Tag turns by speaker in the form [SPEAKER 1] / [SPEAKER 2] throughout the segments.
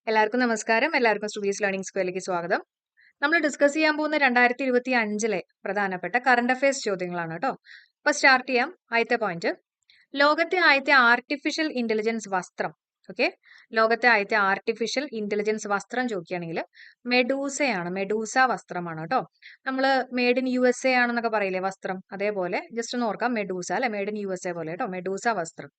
[SPEAKER 1] എല്ലാവർക്കും നമസ്കാരം. എല്ലാവർക്കും സ്റ്റുഡീസ് ലേണിംഗ് സ്ക്വയറിലേക്ക് സ്വാഗതം. നമ്മൾ ഡിസ്കസ് ചെയ്യാൻ പോകുന്ന 2025 പ്രധാനപ്പെട്ട കറണ്ട് അഫയേഴ്സ് ചോദ്യങ്ങളാണ് കേട്ടോ. അപ്പൊ സ്റ്റാർട്ട് ചെയ്യാം. ആദ്യത്തെ പോയിന്റ്, ലോകത്തെ ആദ്യത്തെ ആർട്ടിഫിഷ്യൽ ഇന്റലിജൻസ് വസ്ത്രം. ഓക്കെ, ലോകത്തെ ആദ്യത്തെ ആർട്ടിഫിഷ്യൽ ഇന്റലിജൻസ് വസ്ത്രം ചോദിക്കുകയാണെങ്കിൽ മെഡൂസയാണ്. മെഡൂസ വസ്ത്രമാണ് കേട്ടോ. നമ്മൾ മെയ്ഡ് ഇൻ USA ആണെന്നൊക്കെ പറയില്ലേ വസ്ത്രം, അതേപോലെ ജസ്റ്റ് ഒന്ന് ഓർക്കാം, മെഡൂസ അല്ലെ, മെയ്ഡ് ഇൻ USA പോലെ കേട്ടോ, മെഡൂസ വസ്ത്രം.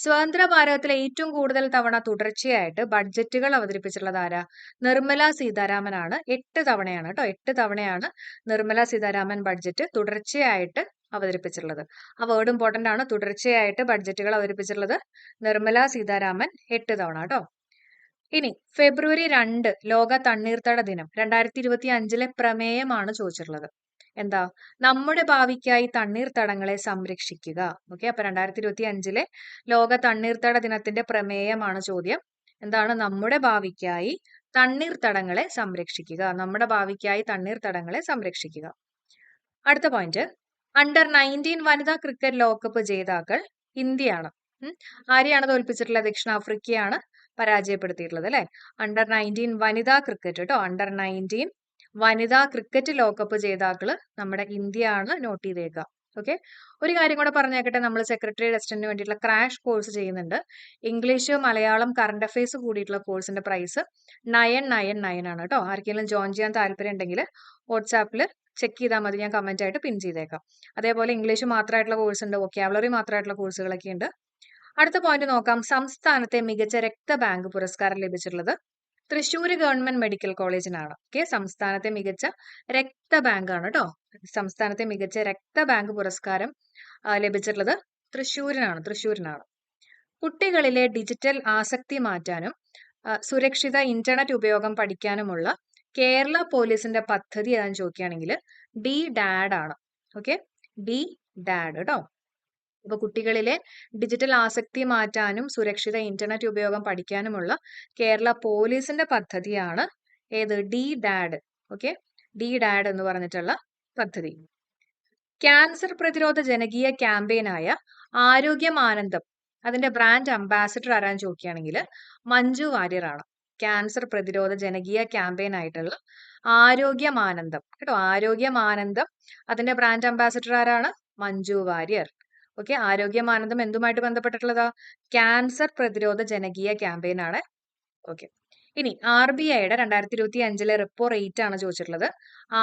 [SPEAKER 1] സ്വതന്ത്ര ഭാരതത്തിലെ ഏറ്റവും കൂടുതൽ തവണ തുടർച്ചയായിട്ട് ബഡ്ജറ്റുകൾ അവതരിപ്പിച്ചിട്ടുള്ളത് ആരാ? നിർമ്മല സീതാരാമനാണ്. 8 തവണയാണ് കേട്ടോ, 8 തവണയാണ് നിർമ്മല സീതാരാമൻ ബഡ്ജറ്റ് തുടർച്ചയായിട്ട് അവതരിപ്പിച്ചിട്ടുള്ളത്. ആ വേർഡ് ഇമ്പോർട്ടന്റ് ആണ്. തുടർച്ചയായിട്ട് ബഡ്ജറ്റുകൾ അവതരിപ്പിച്ചിട്ടുള്ളത് നിർമ്മല സീതാരാമൻ 8 തവണ കേട്ടോ. ഇനി ഫെബ്രുവരി 2 ലോക തണ്ണീർത്തട ദിനം 2025 പ്രമേയമാണ് ചോദിച്ചിട്ടുള്ളത്. എന്താ? നമ്മുടെ ഭാവിക്കായി തണ്ണീർത്തടങ്ങളെ സംരക്ഷിക്കുക. ഓക്കെ, അപ്പൊ 2025 ലോക തണ്ണീർത്തട ദിനത്തിന്റെ പ്രമേയമാണ് ചോദ്യം. എന്താണ്? നമ്മുടെ ഭാവിക്കായി തണ്ണീർത്തടങ്ങളെ സംരക്ഷിക്കുക. നമ്മുടെ ഭാവിക്കായി തണ്ണീർത്തടങ്ങളെ സംരക്ഷിക്കുക. അടുത്ത പോയിന്റ്, അണ്ടർ 19 വനിതാ ക്രിക്കറ്റ് ലോകകപ്പ് ജേതാക്കൾ ഇന്ത്യയാണ്. ആരെയാണ് തോൽപ്പിച്ചിട്ടുള്ളത്? ദക്ഷിണാഫ്രിക്കയാണ് പരാജയപ്പെടുത്തിയിട്ടുള്ളത് അല്ലെ. അണ്ടർ 19 വനിതാ ക്രിക്കറ്റ് കേട്ടോ, അണ്ടർ 19 വനിതാ ക്രിക്കറ്റ് ലോകകപ്പ് ജേതാക്കള് നമ്മുടെ ഇന്ത്യ ആണ്. നോട്ട് ചെയ്തേക്കുക. ഓക്കെ, ഒരു കാര്യം കൂടെ പറഞ്ഞേക്കട്ടെ, നമ്മൾ സെക്രട്ടറി അസിസ്റ്റന്റിന് വേണ്ടിയിട്ടുള്ള ക്രാഷ് കോഴ്സ് ചെയ്യുന്നുണ്ട്. ഇംഗ്ലീഷ്, മലയാളം, കറണ്ട് അഫയേഴ്സ് കൂടിയിട്ടുള്ള കോഴ്സിന്റെ പ്രൈസ് 999 ആണ് കേട്ടോ. ആർക്കെങ്കിലും ജോയിൻ ചെയ്യാൻ താല്പര്യം ഉണ്ടെങ്കിൽ വാട്സാപ്പിൽ ചെക്ക് ചെയ്താൽ മതി, ഞാൻ കമന്റ് ആയിട്ട് പിൻ ചെയ്തേക്കാം. അതേപോലെ ഇംഗ്ലീഷ് മാത്രമായിട്ടുള്ള കോഴ്സ് ഉണ്ട്, വൊക്കാബുലറി മാത്രമായിട്ടുള്ള കോഴ്സുകളൊക്കെ ഉണ്ട്. അടുത്ത പോയിന്റ് നോക്കാം. സംസ്ഥാനത്തെ മികച്ച രക്തബാങ്ക് പുരസ്കാരം ലഭിച്ചിട്ടുള്ളത് തൃശ്ശൂർ ഗവൺമെന്റ് മെഡിക്കൽ കോളേജിനാണ്. ഓക്കെ, സംസ്ഥാനത്തെ മികച്ച രക്തബാങ്ക് ആണ് കേട്ടോ. സംസ്ഥാനത്തെ മികച്ച രക്തബാങ്ക് പുരസ്കാരം ലഭിച്ചിട്ടുള്ളത് തൃശ്ശൂരിനാണ്. കുട്ടികളിലെ ഡിജിറ്റൽ ആസക്തി മാറ്റാനും സുരക്ഷിത ഇന്റർനെറ്റ് ഉപയോഗം പഠിക്കാനുമുള്ള കേരള പോലീസിന്റെ പദ്ധതി ഏതാണെന്ന് ചോദിക്കുകയാണെങ്കിൽ DDAD ആണ്. ഓക്കെ, DDAD കേട്ടോ. അപ്പൊ കുട്ടികളിലെ ഡിജിറ്റൽ ആസക്തി മാറ്റാനും സുരക്ഷിത ഇന്റർനെറ്റ് ഉപയോഗം പഠിക്കാനുമുള്ള കേരള പോലീസിന്റെ പദ്ധതിയാണ് ഏത്? DDAD. ഓക്കെ, DDAD എന്ന് പറഞ്ഞിട്ടുള്ള പദ്ധതി. ക്യാൻസർ പ്രതിരോധ ജനകീയ ക്യാമ്പയിനായ ആരോഗ്യമാനന്ദം, അതിന്റെ ബ്രാൻഡ് അംബാസിഡർ ആരാന്ന് ചോദിക്കുകയാണെങ്കിൽ മഞ്ജു വാര്യർ ആണ്. ക്യാൻസർ പ്രതിരോധ ജനകീയ ക്യാമ്പയിൻ ആയിട്ടുള്ള ആരോഗ്യമാനന്ദം കേട്ടോ, ആരോഗ്യമാനന്ദം, അതിന്റെ ബ്രാൻഡ് അംബാസിഡർ ആരാണ്? മഞ്ജു വാര്യർ. ഓക്കെ, ആരോഗ്യമാനന്ദം എന്തുമായിട്ട് ബന്ധപ്പെട്ടിട്ടുള്ളതാ? ക്യാൻസർ പ്രതിരോധ ജനകീയ ക്യാമ്പയിൻ ആണ്. ഓക്കെ, ഇനി RBIയുടെ 2025 റിപ്പോ റേറ്റ് ആണ് ചോദിച്ചിട്ടുള്ളത്.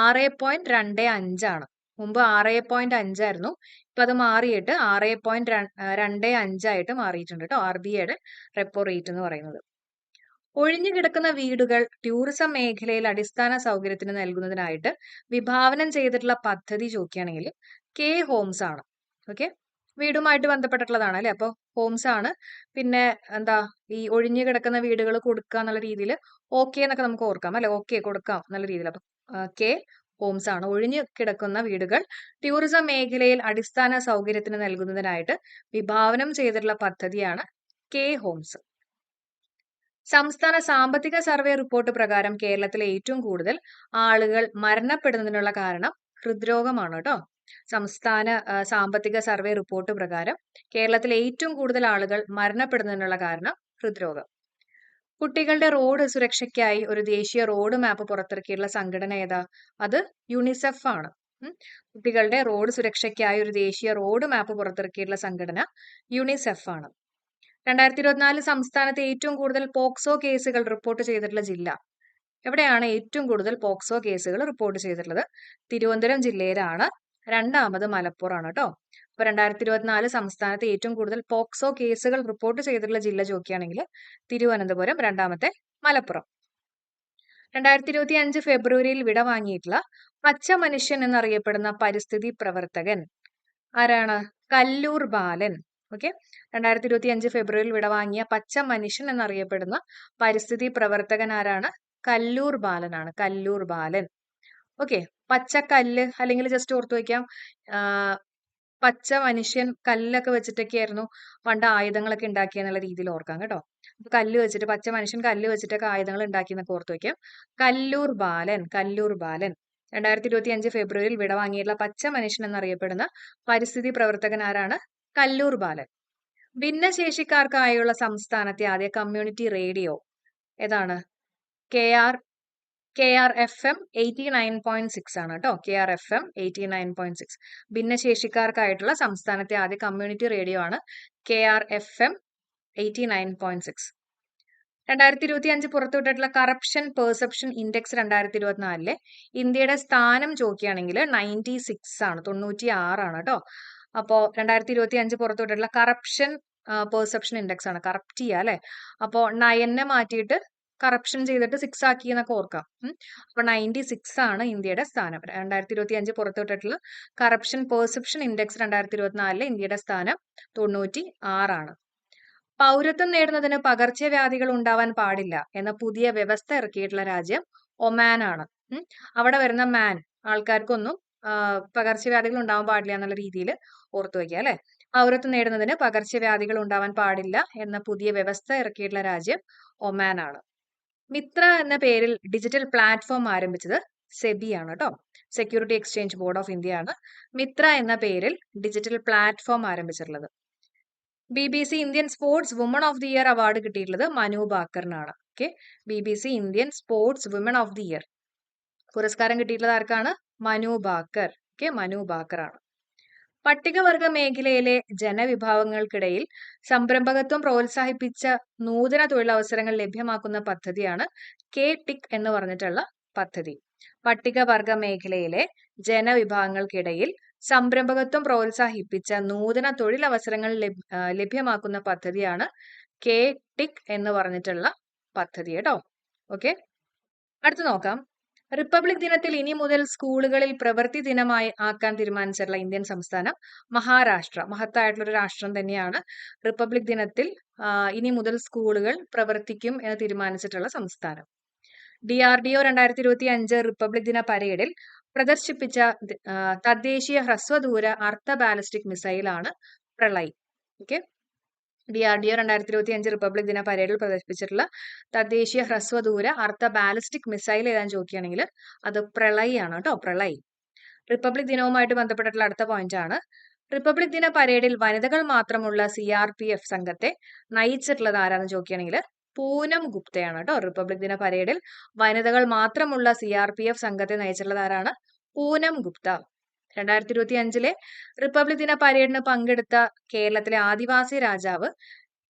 [SPEAKER 1] 6.25 ആണ്. മുമ്പ് 6.5 ആയിരുന്നു, ഇപ്പൊ അത് മാറിയിട്ട് 6.25 ആയിട്ട് മാറിയിട്ടുണ്ട് കേട്ടോ, RBIയുടെ റെപ്പോ റേറ്റ് എന്ന് പറയുന്നത്. ഒഴിഞ്ഞു കിടക്കുന്ന വീടുകൾ ടൂറിസം മേഖലയിൽ അടിസ്ഥാന സൗകര്യത്തിന് നൽകുന്നതിനായിട്ട് വിഭാവനം ചെയ്തിട്ടുള്ള പദ്ധതി ചോദിക്കുകയാണെങ്കിൽ കെ ഹോംസ് ആണ്. ഓക്കെ, വീടുമായിട്ട് ബന്ധപ്പെട്ടിട്ടുള്ളതാണ് അല്ലെ. അപ്പൊ ഹോംസ് ആണ്. പിന്നെ എന്താ, ഈ ഒഴിഞ്ഞു കിടക്കുന്ന വീടുകൾ കൊടുക്കുക എന്നുള്ള രീതിയിൽ ഓക്കെ എന്നൊക്കെ നമുക്ക് ഓർക്കാം അല്ലെ, ഓക്കെ കൊടുക്കാം എന്നുള്ള രീതിയിൽ. അപ്പൊ കെ ഹോംസ് ആണ്. ഒഴിഞ്ഞു കിടക്കുന്ന വീടുകൾ ടൂറിസം മേഖലയിൽ അടിസ്ഥാന സൗകര്യത്തിന് നൽകുന്നതിനായിട്ട് വിഭാവനം ചെയ്തിട്ടുള്ള പദ്ധതിയാണ് കെ ഹോംസ്. സംസ്ഥാന സാമ്പത്തിക സർവേ റിപ്പോർട്ട് പ്രകാരം കേരളത്തിലെ ഏറ്റവും കൂടുതൽ ആളുകൾ മരണപ്പെടുന്നതിനുള്ള കാരണം ഹൃദ്രോഗമാണ് കേട്ടോ. സംസ്ഥാന സാമ്പത്തിക സർവേ റിപ്പോർട്ട് പ്രകാരം കേരളത്തിലെ ഏറ്റവും കൂടുതൽ ആളുകൾ മരണപ്പെടുന്നതിനുള്ള കാരണം ഹൃദ്രോഗം. കുട്ടികളുടെ റോഡ് സുരക്ഷയ്ക്കായി ഒരു ദേശീയ റോഡ് മാപ്പ് പുറത്തിറക്കിയിട്ടുള്ള സംഘടന ഏതാ? അത് യുണിസെഫ് ആണ്. കുട്ടികളുടെ റോഡ് സുരക്ഷയ്ക്കായി ഒരു ദേശീയ റോഡ് മാപ്പ് പുറത്തിറക്കിയിട്ടുള്ള സംഘടന യുണിസെഫ് ആണ്. 2024 സംസ്ഥാനത്ത് ഏറ്റവും കൂടുതൽ പോക്സോ കേസുകൾ റിപ്പോർട്ട് ചെയ്തിട്ടുള്ള ജില്ല എവിടെയാണ്? ഏറ്റവും കൂടുതൽ പോക്സോ കേസുകൾ റിപ്പോർട്ട് ചെയ്തിട്ടുള്ളത് തിരുവനന്തപുരം ജില്ലയിലാണ്. രണ്ടാമത് മലപ്പുറമാണ് കേട്ടോ. അപ്പൊ 2024 സംസ്ഥാനത്ത് ഏറ്റവും കൂടുതൽ പോക്സോ കേസുകൾ റിപ്പോർട്ട് ചെയ്തിട്ടുള്ള ജില്ല ചോദിക്കുകയാണെങ്കിൽ തിരുവനന്തപുരം, രണ്ടാമത്തെ മലപ്പുറം. 2025 ഫെബ്രുവരിയിൽ വിടവാങ്ങിയിട്ടുള്ള പച്ച മനുഷ്യൻ എന്നറിയപ്പെടുന്ന പരിസ്ഥിതി പ്രവർത്തകൻ ആരാണ്? കല്ലൂർ ബാലൻ. ഓക്കെ, 2025 ഫെബ്രുവരിയിൽ വിടവാങ്ങിയ പച്ച മനുഷ്യൻ എന്നറിയപ്പെടുന്ന പരിസ്ഥിതി പ്രവർത്തകൻ ആരാണ്? കല്ലൂർ ബാലനാണ്. കല്ലൂർ ബാലൻ. ഓക്കെ, പച്ചക്കല്ല് അല്ലെങ്കിൽ ജസ്റ്റ് ഓർത്തു വയ്ക്കാം, പച്ച മനുഷ്യൻ കല്ലൊക്കെ വെച്ചിട്ടൊക്കെ ആയിരുന്നു പണ്ട് ആയുധങ്ങളൊക്കെ ഉണ്ടാക്കിയെന്നുള്ള രീതിയിൽ ഓർക്കാം കേട്ടോ. അപ്പൊ കല്ല് വെച്ചിട്ട്, പച്ച മനുഷ്യൻ കല്ല് വെച്ചിട്ടൊക്കെ ആയുധങ്ങൾ ഉണ്ടാക്കിയെന്നൊക്കെ ഓർത്തു വയ്ക്കാം. കല്ലൂർ ബാലൻ. 2025 ഫെബ്രുവരിയിൽ വിടവാങ്ങിയിട്ടുള്ള പച്ച മനുഷ്യൻ എന്നറിയപ്പെടുന്ന പരിസ്ഥിതി പ്രവർത്തകൻ ആരാണ്? കല്ലൂർ ബാലൻ. ഭിന്നശേഷിക്കാർക്കായുള്ള സംസ്ഥാനത്തെ ആദ്യ കമ്മ്യൂണിറ്റി റേഡിയോ ഏതാണ്? KRFM 89.6 ആണ് കേട്ടോ. KRFM 89.6. ഭിന്നശേഷിക്കാർക്കായിട്ടുള്ള സംസ്ഥാനത്തെ ആദ്യ കമ്മ്യൂണിറ്റി റേഡിയോ ആണ് KRFM 89.6. 2025 പുറത്തുവിട്ടിട്ടുള്ള കറപ്ഷൻ പെർസെപ്ഷൻ ഇൻഡെക്സ് 2024 ഇന്ത്യയുടെ സ്ഥാനം ചോദിക്കുകയാണെങ്കിൽ 96 ആണ്, 96 ആണ് കേട്ടോ. അപ്പോൾ 2025 പുറത്തുവിട്ടിട്ടുള്ള കറപ്ഷൻ പെർസെപ്ഷൻ ഇൻഡെക്സ് ആണ്, കറപ്റ്റ് ചെയ്യുക അല്ലെ. അപ്പോൾ 9 മാറ്റിയിട്ട് കറപ്ഷൻ ചെയ്തിട്ട് 6 ആക്കി എന്നൊക്കെ ഓർക്കാം. അപ്പൊ 96 ആണ് ഇന്ത്യയുടെ സ്ഥാനം. 2025 പുറത്തുവിട്ടിട്ടുള്ള കറപ്ഷൻ പെർസെപ്ഷൻ ഇൻഡെക്സ് 2024 ഇന്ത്യയുടെ സ്ഥാനം 96 ആണ്. പൗരത്വം നേടുന്നതിന് പകർച്ചവ്യാധികൾ ഉണ്ടാവാൻ പാടില്ല എന്ന പുതിയ വ്യവസ്ഥ ഇറക്കിയിട്ടുള്ള രാജ്യം ഒമാൻ ആണ്. അവിടെ വരുന്ന മാൻ ആൾക്കാർക്കൊന്നും പകർച്ചവ്യാധികൾ ഉണ്ടാവാൻ പാടില്ല എന്നുള്ള രീതിയിൽ ഓർത്തു വയ്ക്കുക അല്ലെ. പൗരത്വം നേടുന്നതിന് പകർച്ചവ്യാധികൾ ഉണ്ടാവാൻ പാടില്ല എന്ന പുതിയ വ്യവസ്ഥ ഇറക്കിയിട്ടുള്ള രാജ്യം ഒമാൻ ആണ്. മിത്ര എന്ന പേരിൽ ഡിജിറ്റൽ പ്ലാറ്റ്ഫോം ആരംഭിച്ചത് സെബി ആണ് കേട്ടോ. Security exchange board of India ആണ് മിത്ര എന്ന പേരിൽ ഡിജിറ്റൽ പ്ലാറ്റ്ഫോം ആരംഭിച്ചിട്ടുള്ളത്. BBC Indian sportswoman of the year award കിട്ടിയിട്ടുള്ളത് മനു ബാക്കറിനാണ്. Okay, BBC Indian sportswoman of the year പുരസ്കാരം കിട്ടിയിട്ടുള്ളത് ആർക്കാണ്? മനു ബാക്കർ. ഓക്കെ, മനു ബാക്കർ ആണ്. പട്ടികവർഗ മേഖലയിലെ ജനവിഭാഗങ്ങൾക്കിടയിൽ സംരംഭകത്വം പ്രോത്സാഹിപ്പിച്ച നൂതന തൊഴിലവസരങ്ങൾ ലഭ്യമാക്കുന്ന പദ്ധതിയാണ് KTIC എന്ന് പറഞ്ഞിട്ടുള്ള പദ്ധതി. പട്ടികവർഗ മേഖലയിലെ ജനവിഭാഗങ്ങൾക്കിടയിൽ സംരംഭകത്വം പ്രോത്സാഹിപ്പിച്ച നൂതന തൊഴിലവസരങ്ങൾ ലഭ്യമാക്കുന്ന പദ്ധതിയാണ് KTIC എന്ന് പറഞ്ഞിട്ടുള്ള പദ്ധതി കേട്ടോ. ഓക്കെ, അടുത്ത് നോക്കാം. റിപ്പബ്ലിക് ദിനത്തിൽ ഇനി മുതൽ സ്കൂളുകളിൽ പ്രവൃത്തി ദിനമായി ആക്കാൻ തീരുമാനിച്ചിട്ടുള്ള ഇന്ത്യൻ സംസ്ഥാനം മഹാരാഷ്ട്ര. മഹത്തായിട്ടുള്ള ഒരു രാഷ്ട്രം തന്നെയാണ്. റിപ്പബ്ലിക് ദിനത്തിൽ ഇനി മുതൽ സ്കൂളുകൾ പ്രവർത്തിക്കും എന്ന് തീരുമാനിച്ചിട്ടുള്ള സംസ്ഥാനം. DRDO 2025 റിപ്പബ്ലിക് ദിന പരേഡിൽ പ്രദർശിപ്പിച്ച തദ്ദേശീയ ഹ്രസ്വദൂര അർദ്ധ ബാലിസ്റ്റിക് മിസൈലാണ് പ്രളയ്. ഓക്കെ, DRDO 2025 റിപ്പബ്ലിക് ദിന പരേഡിൽ പ്രദർശിപ്പിച്ചിട്ടുള്ള തദ്ദേശീയ ഹ്രസ്വദൂര അർദ്ധ ബാലിസ്റ്റിക് മിസൈൽ ഏതാന്ന് ചോദിക്കുകയാണെങ്കിൽ അത് പ്രളയ് ആണ് കേട്ടോ. പ്രളയ്. റിപ്പബ്ലിക് ദിനവുമായിട്ട് ബന്ധപ്പെട്ടിട്ടുള്ള അടുത്ത പോയിന്റ് ആണ്. റിപ്പബ്ലിക് ദിന പരേഡിൽ വനിതകൾ മാത്രമുള്ള CRPF സംഘത്തെ നയിച്ചിട്ടുള്ളത് ആരാന്ന് ചോദിക്കുകയാണെങ്കിൽ പൂനം ഗുപ്തയാണ് കേട്ടോ. റിപ്പബ്ലിക് ദിന പരേഡിൽ വനിതകൾ മാത്രമുള്ള CRPF സംഘത്തെ നയിച്ചിട്ടുള്ളത് ആരാണ്? പൂനം ഗുപ്ത. 2025 റിപ്പബ്ലിക് ദിന പരേഡിന് പങ്കെടുത്ത കേരളത്തിലെ ആദിവാസി രാജാവ്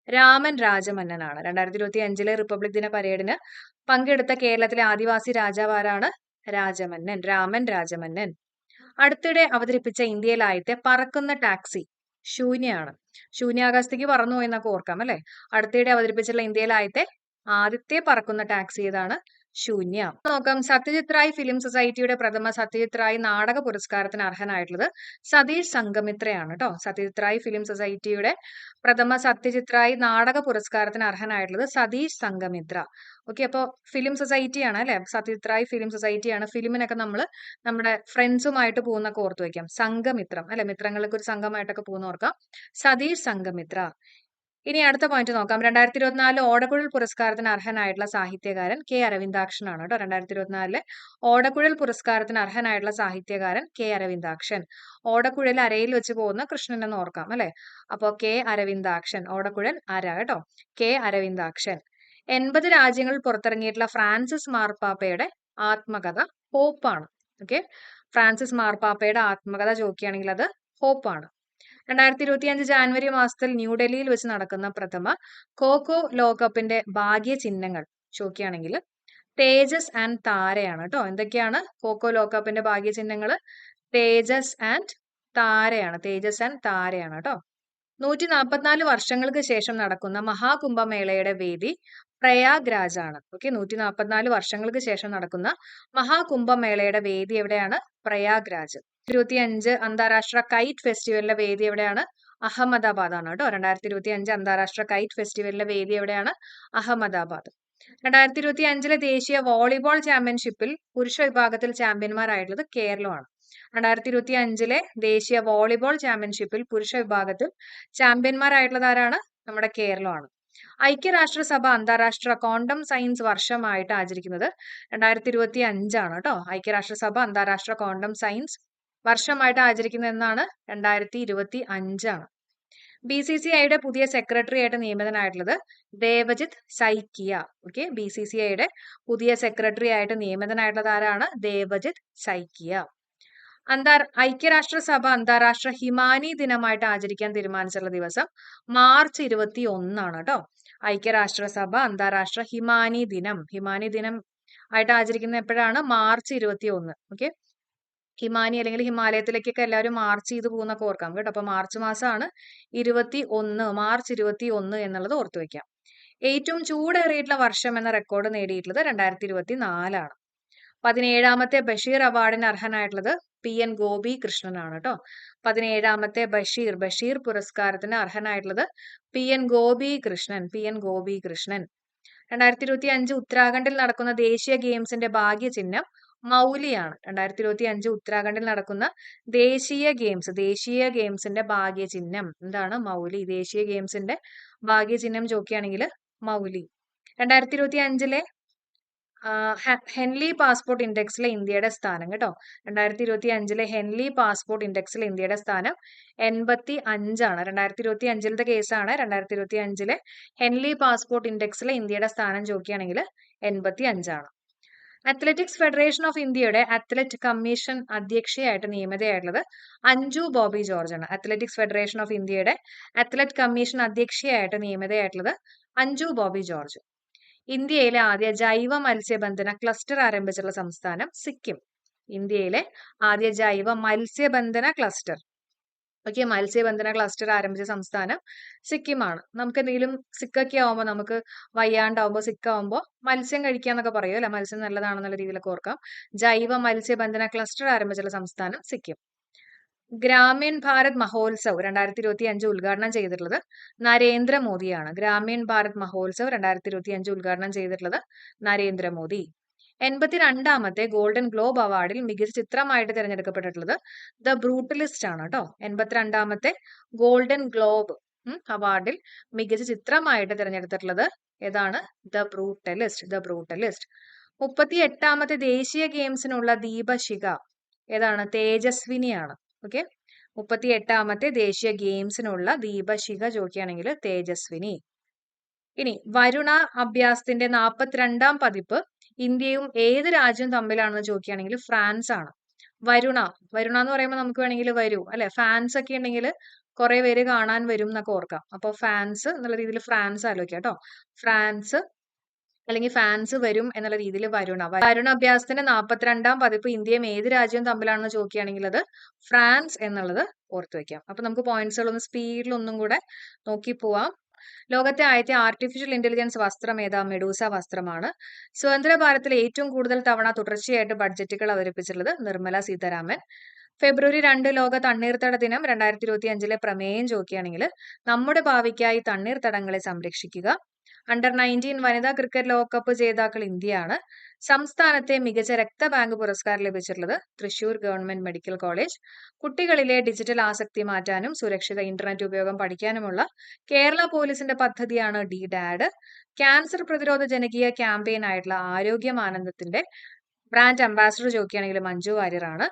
[SPEAKER 1] രാമൻ രാജമന്നനാണ്. 2025 റിപ്പബ്ലിക് ദിന പരേഡിന് പങ്കെടുത്ത കേരളത്തിലെ ആദിവാസി രാജാവ് ആരാണ്? രാജമന്നൻ, രാമൻ രാജമന്നൻ. അടുത്തിടെ അവതരിപ്പിച്ച ഇന്ത്യയിലെ ആദ്യത്തെ പറക്കുന്ന ടാക്സി ശൂന്യാണ്. ശൂന്യാകാശത്തേക്ക് പറന്നു എന്നൊക്കെ ഓർക്കാം അല്ലെ. അടുത്തിടെ അവതരിപ്പിച്ചിട്ടുള്ള ഇന്ത്യയിലെ ആദ്യത്തെ പറക്കുന്ന ടാക്സി ഏതാണ്? ശൂന്യ. നോക്കാം. സത്യജിത് റായ് ഫിലിം സൊസൈറ്റിയുടെ പ്രഥമ സത്യജിത് റായ് നാടക പുരസ്കാരത്തിന് അർഹനായിട്ടുള്ളത് സതീഷ് സംഗമിത്രയാണ് കേട്ടോ. സത്യജിത് റായ് ഫിലിം സൊസൈറ്റിയുടെ പ്രഥമ സത്യജിത് റായ് നാടക പുരസ്കാരത്തിന് അർഹനായിട്ടുള്ളത് സതീഷ് സംഗമിത്ര. ഓക്കെ, അപ്പോൾ ഫിലിം സൊസൈറ്റിയാണ് അല്ലെ. സത്യജിത് റായ് ഫിലിം സൊസൈറ്റിയാണ്. ഫിലിമിനൊക്കെ നമ്മൾ നമ്മുടെ ഫ്രണ്ട്സുമായിട്ട് പോകുന്നൊക്കെ ഓർത്തു വയ്ക്കാം. സംഘമിത്രം അല്ലെ, മിത്രങ്ങൾക്ക് ഒരു സംഘമായിട്ടൊക്കെ പോകുന്ന ഓർക്കാം. സതീഷ് സംഘമിത്ര. ഇനി അടുത്ത പോയിന്റ് നോക്കാം. 2024 ഓടക്കുഴൽ പുരസ്കാരത്തിന് അർഹനായിട്ടുള്ള സാഹിത്യകാരൻ K അരവിന്ദാക്ഷൻ ആണ് കേട്ടോ. 2024 ഓടക്കുഴൽ പുരസ്കാരത്തിന് അർഹനായിട്ടുള്ള സാഹിത്യകാരൻ K അരവിന്ദാക്ഷൻ. ഓടക്കുഴൽ അരയിൽ വെച്ച് പോകുന്ന കൃഷ്ണൻ എന്ന് ഓർക്കാം അല്ലെ. അപ്പോ K അരവിന്ദാക്ഷൻ, ഓടക്കുഴൽ അര കേട്ടോ. K അരവിന്ദാക്ഷൻ. 80 രാജ്യങ്ങളിൽ പുറത്തിറങ്ങിയിട്ടുള്ള ഫ്രാൻസിസ് മാർപ്പാപ്പയുടെ ആത്മകഥ ഹോപ്പാണ്. ഓക്കെ, ഫ്രാൻസിസ് മാർപ്പാപ്പയുടെ ആത്മകഥ ചോദിക്കുകയാണെങ്കിൽ അത് ഹോപ്പാണ്. 2025 ജാനുവരി മാസത്തിൽ ന്യൂഡൽഹിയിൽ വെച്ച് നടക്കുന്ന പ്രഥമ ഖോ ലോകകപ്പിന്റെ ഭാഗ്യ ചിഹ്നങ്ങൾ ചോദിക്കുകയാണെങ്കിൽ തേജസ് ആൻഡ് താരയാണ് കേട്ടോ. എന്തൊക്കെയാണ് ഖോ ലോകകപ്പിന്റെ ഭാഗ്യ ചിഹ്നങ്ങൾ? തേജസ് ആൻഡ് താരയാണ്. തേജസ് ആൻഡ് താരയാണ് കേട്ടോ. 144 വർഷങ്ങൾക്ക് ശേഷം നടക്കുന്ന മഹാകുംഭമേളയുടെ വേദി പ്രയാഗ്രാജ് ആണ്. ഓക്കെ, 144 വർഷങ്ങൾക്ക് ശേഷം നടക്കുന്ന മഹാകുംഭമേളയുടെ വേദി എവിടെയാണ്? പ്രയാഗ്രാജ്. 2025 അന്താരാഷ്ട്ര കൈറ്റ് ഫെസ്റ്റിവലിന്റെ വേദി എവിടെയാണ്? അഹമ്മദാബാദ് ആണ് കേട്ടോ. 2025 അന്താരാഷ്ട്ര കൈറ്റ് ഫെസ്റ്റിവലിന്റെ വേദി എവിടെയാണ്? അഹമ്മദാബാദ്. 2025 ദേശീയ വോളിബോൾ ചാമ്പ്യൻഷിപ്പിൽ പുരുഷ വിഭാഗത്തിൽ ചാമ്പ്യന്മാരായിട്ടുള്ളത് കേരളമാണ്. 2025 ദേശീയ വോളിബോൾ ചാമ്പ്യൻഷിപ്പിൽ പുരുഷ വിഭാഗത്തിൽ ചാമ്പ്യന്മാരായിട്ടുള്ളത് ആരാണ്? നമ്മുടെ കേരളമാണ്. ഐക്യരാഷ്ട്രസഭ അന്താരാഷ്ട്ര ക്വാണ്ടം സയൻസ് വർഷമായിട്ട് ആചരിക്കുന്നത് 2025 ആണ് കേട്ടോ. ഐക്യരാഷ്ട്രസഭ അന്താരാഷ്ട്ര ക്വാണ്ടം സയൻസ് വർഷമായിട്ട് ആചരിക്കുന്നത് എന്നാണ്? 2025 ആണ്. BCCIയുടെ പുതിയ സെക്രട്ടറി ആയിട്ട് നിയമിതനായിട്ടുള്ളത് ദേവജിത്ത് സൈക്കിയ. ഓക്കെ, BCCIയുടെ പുതിയ സെക്രട്ടറി ആയിട്ട് നിയമിതനായിട്ടുള്ളത് ആരാണ്? ദേവജിത്ത് സൈക്കിയ. ഐക്യരാഷ്ട്രസഭ അന്താരാഷ്ട്ര ഹിമാനി ദിനമായിട്ട് ആചരിക്കാൻ തീരുമാനിച്ചിട്ടുള്ള ദിവസം മാർച്ച് 21 കേട്ടോ. ഐക്യരാഷ്ട്രസഭ അന്താരാഷ്ട്ര ഹിമാനി ദിനം ആയിട്ട് ആചരിക്കുന്നത് എപ്പോഴാണ്? മാർച്ച് 21. ഓക്കെ, ഹിമാനി അല്ലെങ്കിൽ ഹിമാലയത്തിലേക്കൊക്കെ എല്ലാവരും മാർച്ച് ചെയ്ത് പോകുന്നൊക്കെ ഓർക്കാം കേട്ടോ. അപ്പൊ മാർച്ച് മാസമാണ് മാർച്ച് 21 എന്നുള്ളത് ഓർത്തു വെക്കാം. ഏറ്റവും ചൂടേറിയിട്ടുള്ള വർഷം എന്ന റെക്കോർഡ് നേടിയിട്ടുള്ളത് 2024 17ാമത്തെ ബഷീർ അവാർഡിന് അർഹനായിട്ടുള്ളത് PN ഗോപി കൃഷ്ണനാണ് കേട്ടോ. 17ാമത്തെ ബഷീർ പുരസ്കാരത്തിന് അർഹനായിട്ടുള്ളത് PN ഗോപി കൃഷ്ണൻ. 2025 ഉത്തരാഖണ്ഡിൽ നടക്കുന്ന ദേശീയ ഗെയിംസിന്റെ ഭാഗ്യചിഹ്നം മൗലിയാണ്. 2025 ഉത്തരാഖണ്ഡിൽ നടക്കുന്ന ദേശീയ ഗെയിംസിന്റെ ഭാഗ്യചിഹ്നം എന്താണ്? മൗലി. ദേശീയ ഗെയിംസിന്റെ ഭാഗ്യചിഹ്നം ചോദിക്കുകയാണെങ്കിൽ മൗലി. 2025 ഹെൻലി പാസ്പോർട്ട് ഇൻഡെക്സിലെ ഇന്ത്യയുടെ സ്ഥാനം കേട്ടോ. 2025 ഹെൻലി പാസ്പോർട്ട് ഇൻഡെക്സിൽ ഇന്ത്യയുടെ സ്ഥാനം 85. 2025 കേസാണ്. 2025 ഹെൻലി പാസ്പോർട്ട് ഇൻഡെക്സിലെ ഇന്ത്യയുടെ സ്ഥാനം ചോദിക്കുകയാണെങ്കിൽ 85. അത്ലറ്റിക്സ് ഫെഡറേഷൻ ഓഫ് ഇന്ത്യയുടെ അത്ലറ്റ് കമ്മീഷൻ അധ്യക്ഷയായിട്ട് നിയമിതയായിട്ടുള്ളത് അഞ്ജു ബോബി ജോർജ് ആണ്. അത്ലറ്റിക്സ് ഫെഡറേഷൻ ഓഫ് ഇന്ത്യയുടെ അത്ലറ്റ് കമ്മീഷൻ അധ്യക്ഷയായിട്ട് നിയമിതയായിട്ടുള്ളത് അഞ്ജു ബോബി ജോർജ്. ഇന്ത്യയിലെ ആദ്യ ജൈവ മത്സ്യബന്ധന ക്ലസ്റ്റർ ആരംഭിച്ചിട്ടുള്ള സംസ്ഥാനം സിക്കിം. ഇന്ത്യയിലെ ആദ്യ ജൈവ മത്സ്യബന്ധന ക്ലസ്റ്റർ ആരംഭിച്ച സംസ്ഥാനം സിക്കിമാണ്. നമുക്ക് എന്തെങ്കിലും സിക്കൊക്കെ ആവുമ്പോൾ, നമുക്ക് വയ്യാണ്ടാവുമ്പോൾ, സിക്കാവുമ്പോൾ മത്സ്യം കഴിക്കാന്നൊക്കെ പറയും അല്ലെ. മത്സ്യം നല്ലതാണെന്നുള്ള രീതിയിലൊക്കെ ഓർക്കാം. ജൈവ മത്സ്യബന്ധന ക്ലസ്റ്റർ ആരംഭിച്ചിട്ടുള്ള സംസ്ഥാനം സിക്കിം. ഗ്രാമീൺ ഭാരത് മഹോത്സവ് 2025 ഉദ്ഘാടനം ചെയ്തിട്ടുള്ളത് നരേന്ദ്രമോദിയാണ്. ഗ്രാമീൺ ഭാരത് മഹോത്സവ് 2025 ഉദ്ഘാടനം ചെയ്തിട്ടുള്ളത് നരേന്ദ്രമോദി. 82ാമത്തെ ഗോൾഡൻ ഗ്ലോബ് അവാർഡിൽ മികച്ച ചിത്രമായിട്ട് തിരഞ്ഞെടുക്കപ്പെട്ടിട്ടുള്ളത് ദ ബ്രൂട്ടലിസ്റ്റ് ആണ് കേട്ടോ. 82ാമത്തെ ഗോൾഡൻ ഗ്ലോബ് അവാർഡിൽ മികച്ച ചിത്രമായിട്ട് തിരഞ്ഞെടുത്തിട്ടുള്ളത് ഏതാണ്? The brutalist. 38ാമത്തെ ദേശീയ ഗെയിംസിനുള്ള ദീപശിഖ ഏതാണ്? തേജസ്വിനിയാണ്. ഓക്കെ, 38ാമത്തെ ദേശീയ ഗെയിംസിനുള്ള ദീപശിഖ ചോദിക്കുകയാണെങ്കിൽ തേജസ്വിനി. ഇനി വരുണ അഭ്യാസത്തിന്റെ 42ാം പതിപ്പ് ഇന്ത്യയും ഏത് രാജ്യവും തമ്മിലാണെന്ന് ചോദിക്കുകയാണെങ്കിൽ ഫ്രാൻസ് ആണ്. വരുണ എന്ന് പറയുമ്പോൾ നമുക്ക് വേണമെങ്കിൽ വരൂ അല്ലെ, ഫാൻസ് ഒക്കെ ഉണ്ടെങ്കിൽ കുറെ പേര് കാണാൻ വരും എന്നൊക്കെ ഓർക്കാം. അപ്പൊ ഫാൻസ് എന്നുള്ള രീതിയിൽ ഫ്രാൻസ് ആലോചിക്കാം കേട്ടോ. ഫ്രാൻസ് അല്ലെങ്കിൽ ഫാൻസ് വരും എന്നുള്ള രീതിയിൽ വരുണ അഭ്യാസത്തിന്റെ 42ാം പതിപ്പ് ഇന്ത്യയും ഏത് രാജ്യവും തമ്മിലാണെന്ന് ചോദിക്കുകയാണെങ്കിൽ അത് ഫ്രാൻസ് എന്നുള്ളത് ഓർത്തു വെക്കാം. അപ്പൊ നമുക്ക് പോയിന്റ്സുകൾ ഒന്ന് സ്പീഡിൽ ഒന്നും കൂടെ നോക്കി പോവാം. ലോകത്തെ ആദ്യത്തെ ആർട്ടിഫിഷ്യൽ ഇന്റലിജൻസ് വസ്ത്രം ഏതാ? മെഡൂസ വസ്ത്രമാണ്. സ്വതന്ത്ര ഭാരതത്തിൽ ഏറ്റവും കൂടുതൽ തവണ തുടർച്ചയായിട്ട് ബഡ്ജറ്റുകൾ അവതരിപ്പിച്ചിട്ടുള്ളത് നിർമ്മല സീതാരാമൻ. ഫെബ്രുവരി 2 ലോക തണ്ണീർത്തട ദിനം 2025 പ്രമേയം ചോദിക്കുകയാണെങ്കിൽ നമ്മുടെ ഭാവിക്കായി തണ്ണീർത്തടങ്ങളെ സംരക്ഷിക്കുക. അണ്ടർ-19 വനിതാ ക്രിക്കറ്റ് ലോകകപ്പ് ജേതാക്കൾ ഇന്ത്യയാണ്. സംസ്ഥാനത്തെ മികച്ച രക്തബാങ്ക് പുരസ്കാരം ലഭിച്ചിട്ടുള്ളത് തൃശൂർ ഗവൺമെന്റ് മെഡിക്കൽ കോളേജ്. കുട്ടികളിലെ ഡിജിറ്റൽ ആസക്തി മാറ്റാനും സുരക്ഷിത ഇന്റർനെറ്റ് ഉപയോഗം പഠിക്കാനുമുള്ള കേരള പോലീസിന്റെ പദ്ധതിയാണ് DDAD. ക്യാൻസർ പ്രതിരോധ ജനകീയ ക്യാമ്പയിൻ ആയിട്ടുള്ള ആരോഗ്യമാനന്ദത്തിന്റെ ബ്രാൻഡ് അംബാസിഡർ ചോദിക്കുകയാണെങ്കിൽ മഞ്ജു വാര്യറാണ്.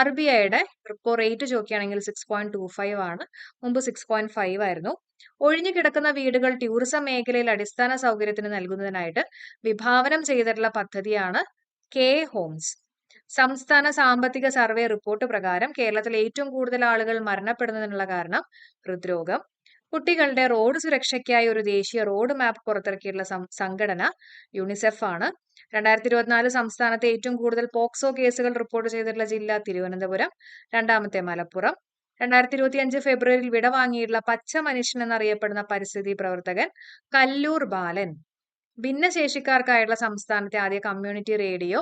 [SPEAKER 1] RBIയുടെ റിപ്പോ റേറ്റ് ചോദിക്കുകയാണെങ്കിൽ 6.25 ആണ്. മുമ്പ് 6.5 ആയിരുന്നു. ഒഴിഞ്ഞു കിടക്കുന്ന വീടുകൾ ടൂറിസം മേഖലയിൽ അടിസ്ഥാന സൗകര്യത്തിന് നൽകുന്നതിനായിട്ട് വിഭാവനം ചെയ്തിട്ടുള്ള പദ്ധതിയാണ് K-ഹോംസ്. സംസ്ഥാന സാമ്പത്തിക സർവേ റിപ്പോർട്ട് പ്രകാരം കേരളത്തിൽ ഏറ്റവും കൂടുതൽ ആളുകൾ മരണപ്പെടുന്നതിനുള്ള കാരണം ഹൃദ്രോഗം. കുട്ടികളുടെ റോഡ് സുരക്ഷയ്ക്കായി ഒരു ദേശീയ റോഡ് മാപ്പ് പുറത്തിറക്കിയിട്ടുള്ള സംഘടന യുണിസെഫ് ആണ്. 2024 സംസ്ഥാനത്തെ ഏറ്റവും കൂടുതൽ പോക്സോ കേസുകൾ റിപ്പോർട്ട് ചെയ്തിട്ടുള്ള ജില്ല തിരുവനന്തപുരം, രണ്ടാമത്തെ മലപ്പുറം. 2025 ഫെബ്രുവരിയിൽ വിടവാങ്ങിയിട്ടുള്ള പച്ച മനുഷ്യൻ എന്നറിയപ്പെടുന്ന പരിസ്ഥിതി പ്രവർത്തകൻ കല്ലൂർ ബാലൻ. ഭിന്നശേഷിക്കാർക്കായുള്ള സംസ്ഥാനത്തെ ആദ്യ കമ്മ്യൂണിറ്റി റേഡിയോ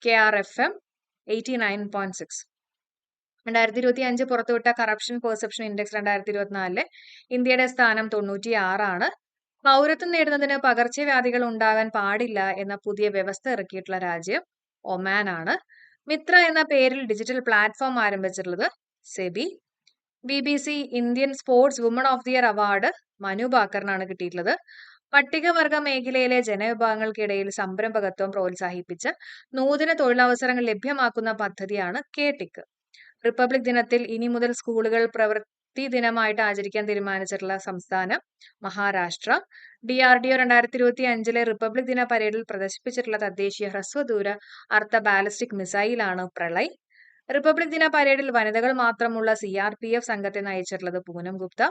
[SPEAKER 1] KRFM 89.6. 2025 പുറത്തുവിട്ട കറപ്ഷൻ പെർസെപ്ഷൻ ഇൻഡെക്സ് 2024 ഇന്ത്യയുടെ സ്ഥാനം 96 ആണ്. പൗരത്വം നേടുന്നതിന് പകർച്ചവ്യാധികൾ ഉണ്ടാകാൻ പാടില്ല എന്ന പുതിയ വ്യവസ്ഥ ഇറക്കിയിട്ടുള്ള രാജ്യം ഒമാൻ ആണ്. മിത്ര എന്ന പേരിൽ ഡിജിറ്റൽ പ്ലാറ്റ്ഫോം ആരംഭിച്ചിട്ടുള്ളത് SEBI. BBC Indian sportswoman of the year award Manu ബാക്കറിനാണ് കിട്ടിയിട്ടുള്ളത്. പട്ടികവർഗ മേഖലയിലെ ജനവിഭാഗങ്ങൾക്കിടയിൽ സംരംഭകത്വം പ്രോത്സാഹിപ്പിച്ച് നൂതന തൊഴിലവസരങ്ങൾ ലഭ്യമാക്കുന്ന പദ്ധതിയാണ് KTIC. റിപ്പബ്ലിക് ദിനത്തിൽ ഇനി മുതൽ സ്കൂളുകൾ ശക്തി ദിനമായിട്ട് ആചരിക്കാൻ തീരുമാനിച്ചിട്ടുള്ള സംസ്ഥാനം മഹാരാഷ്ട്ര. DRDO 2025 റിപ്പബ്ലിക് ദിന പരേഡിൽ പ്രദർശിപ്പിച്ചിട്ടുള്ള തദ്ദേശീയ ഹ്രസ്വദൂര അർദ്ധ ബാലിസ്റ്റിക് മിസൈലാണ് പ്രളയ്. റിപ്പബ്ലിക് ദിന പരേഡിൽ വനിതകൾ മാത്രമുള്ള CRPF സംഘത്തെ നയിച്ചിട്ടുള്ളത് പൂനം ഗുപ്ത.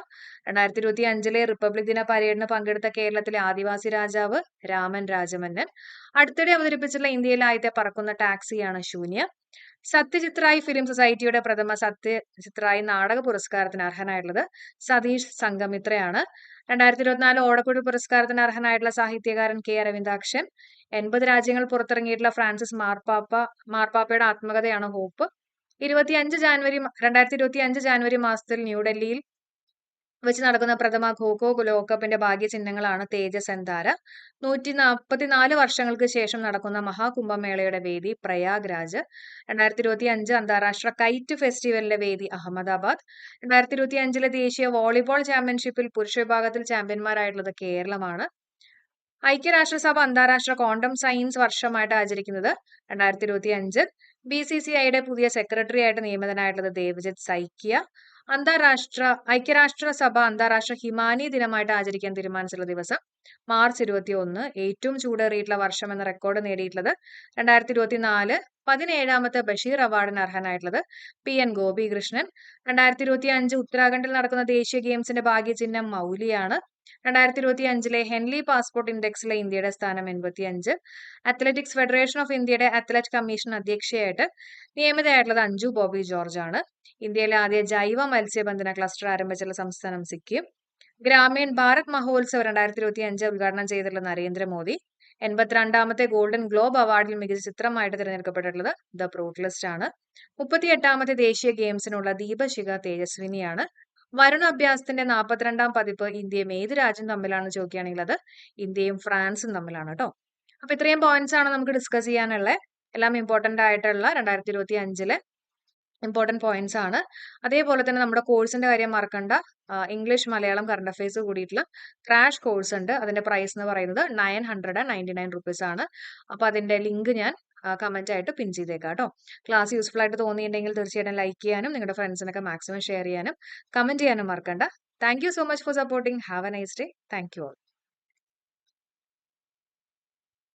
[SPEAKER 1] 2025 റിപ്പബ്ലിക് ദിന പരേഡിന് പങ്കെടുത്ത കേരളത്തിലെ ആദിവാസി രാജാവ് രാമൻ രാജമന്നൻ. അടുത്തിടെ അവതരിപ്പിച്ചിട്ടുള്ള ഇന്ത്യയിലെ ആദ്യത്തെ പറക്കുന്ന ടാക്സിയാണ് ശൂന്യ. സത്യജിത് ഫിലിം സൊസൈറ്റിയുടെ പ്രഥമ സത്യജിത് നാടക പുരസ്കാരത്തിന് അർഹനായിട്ടുള്ളത് സതീഷ് സംഗമിത്രയാണ്. 2024 ഓടക്കുഴൽ പുരസ്കാരത്തിന് അർഹനായിട്ടുള്ള സാഹിത്യകാരൻ K അരവിന്ദാക്ഷൻ. 80 രാജ്യങ്ങൾ പുറത്തിറങ്ങിയിട്ടുള്ള ഫ്രാൻസിസ് മാർപ്പാപ്പയുടെ ആത്മകഥയാണ് ഹോപ്പ്. 2025 ജാനുവരി മാസത്തിൽ ന്യൂഡൽഹിയിൽ വെച്ച് നടക്കുന്ന പ്രഥമ ഖോഖോ ലോകകപ്പിന്റെ ഭാഗ്യചിഹ്നങ്ങളാണ് തേജസ് താര. 144 വർഷങ്ങൾക്ക് ശേഷം നടക്കുന്ന മഹാകുംഭമേളയുടെ വേദി പ്രയാഗ്രാജ്. 2025 അന്താരാഷ്ട്ര കൈറ്റ് ഫെസ്റ്റിവലിന്റെ വേദി അഹമ്മദാബാദ്. 2025 ദേശീയ വോളിബോൾ ചാമ്പ്യൻഷിപ്പിൽ പുരുഷ വിഭാഗത്തിൽ ചാമ്പ്യന്മാരായിട്ടുള്ളത് കേരളമാണ്. ഐക്യരാഷ്ട്രസഭ അന്താരാഷ്ട്ര ക്വാണ്ടം സയൻസ് വർഷമായിട്ട് ആചരിക്കുന്നത് 2025. BCCIയുടെ പുതിയ സെക്രട്ടറി ആയിട്ട് നിയമിതനായിട്ടുള്ളത് ദേവജിത് സൈക്കിയ. ഐക്യരാഷ്ട്രസഭ അന്താരാഷ്ട്ര ഹിമാനി ദിനമായിട്ട് ആചരിക്കാൻ തീരുമാനിച്ചിട്ടുള്ള ദിവസം മാർച്ച് 21. ഏറ്റവും ചൂടേറിയിട്ടുള്ള വർഷം എന്ന റെക്കോർഡ് നേടിയിട്ടുള്ളത് 2024 17ാമത്തെ ബഷീർ അവാർഡിന് അർഹനായിട്ടുള്ളത് PN ഗോപികൃഷ്ണൻ. 2025 ഉത്തരാഖണ്ഡിൽ നടക്കുന്ന ദേശീയ ഗെയിംസിന്റെ ഭാഗ്യചിഹ്നം മൗലിയാണ്. 2025 ഹെൻലി പാസ്പോർട്ട് ഇൻഡെക്സിലെ ഇന്ത്യയുടെ സ്ഥാനം 85. അത്ലറ്റിക്സ് ഫെഡറേഷൻ ഓഫ് ഇന്ത്യയുടെ അത്ലറ്റ് കമ്മീഷൻ അധ്യക്ഷയായിട്ട് നിയമിതയായിട്ടുള്ളത് അഞ്ജു ബോബി ജോർജ് ആണ്. ഇന്ത്യയിലെ ആദ്യ ജൈവ മത്സ്യബന്ധന ക്ലസ്റ്റർ ആരംഭിച്ചുള്ള സംസ്ഥാനം സിക്കിം. ഗ്രാമീൺ ഭാരത് മഹോത്സവ് 2025 ഉദ്ഘാടനം ചെയ്തിട്ടുള്ള നരേന്ദ്രമോദി. 82ാമത്തെ ഗോൾഡൻ ഗ്ലോബ് അവാർഡിൽ മികച്ച ചിത്രമായിട്ട് തിരഞ്ഞെടുക്കപ്പെട്ടിട്ടുള്ളത് ദ ബ്രൂട്ടലിസ്റ്റ് ആണ്. 38ാമത്തെ ദേശീയ ഗെയിംസിനുള്ള ദീപശിഖ തേജസ്വിനിയാണ്. വരുണ അഭ്യാസത്തിന്റെ 42ാം പതിപ്പ് ഇന്ത്യയും ഏത് രാജ്യം തമ്മിലാണ് ചോദിക്കുകയാണെങ്കിൽ അത് ഇന്ത്യയും ഫ്രാൻസും തമ്മിലാണ് കേട്ടോ. അപ്പൊ ഇത്രയും പോയിന്റ്സ് ആണ് നമുക്ക് ഡിസ്കസ് ചെയ്യാനുള്ളത്. എല്ലാം ഇമ്പോർട്ടന്റ് ആയിട്ടുള്ള 2025 ഇമ്പോർട്ടന്റ് പോയിന്റ്സ് ആണ്. അതേപോലെ തന്നെ നമ്മുടെ കോഴ്സിന്റെ കാര്യം മറക്കണ്ട. ഇംഗ്ലീഷ് മലയാളം കറണ്ട് അഫയേഴ്സ് കൂടിയിട്ടുള്ള ക്രാഷ് കോഴ്സ് ഉണ്ട്. അതിന്റെ പ്രൈസ് എന്ന് പറയുന്നത് 999 rupees ആണ്. അപ്പൊ അതിന്റെ ലിങ്ക് ഞാൻ കമന്റ് ആയിട്ട് പിൻ ചെയ്തേക്കാം കേട്ടോ. ക്ലാസ് യൂസ്ഫുൾ ആയിട്ട് തോന്നിയിട്ടുണ്ടെങ്കിൽ തീർച്ചയായിട്ടും ലൈക്ക് ചെയ്യാനും നിങ്ങളുടെ ഫ്രണ്ട്സിനൊക്കെ മാക്സിമം ഷെയർ ചെയ്യാനും കമന്റ് ചെയ്യാനും മറക്കണ്ട. Thank you so much for supporting. Have A nice day. Thank you all.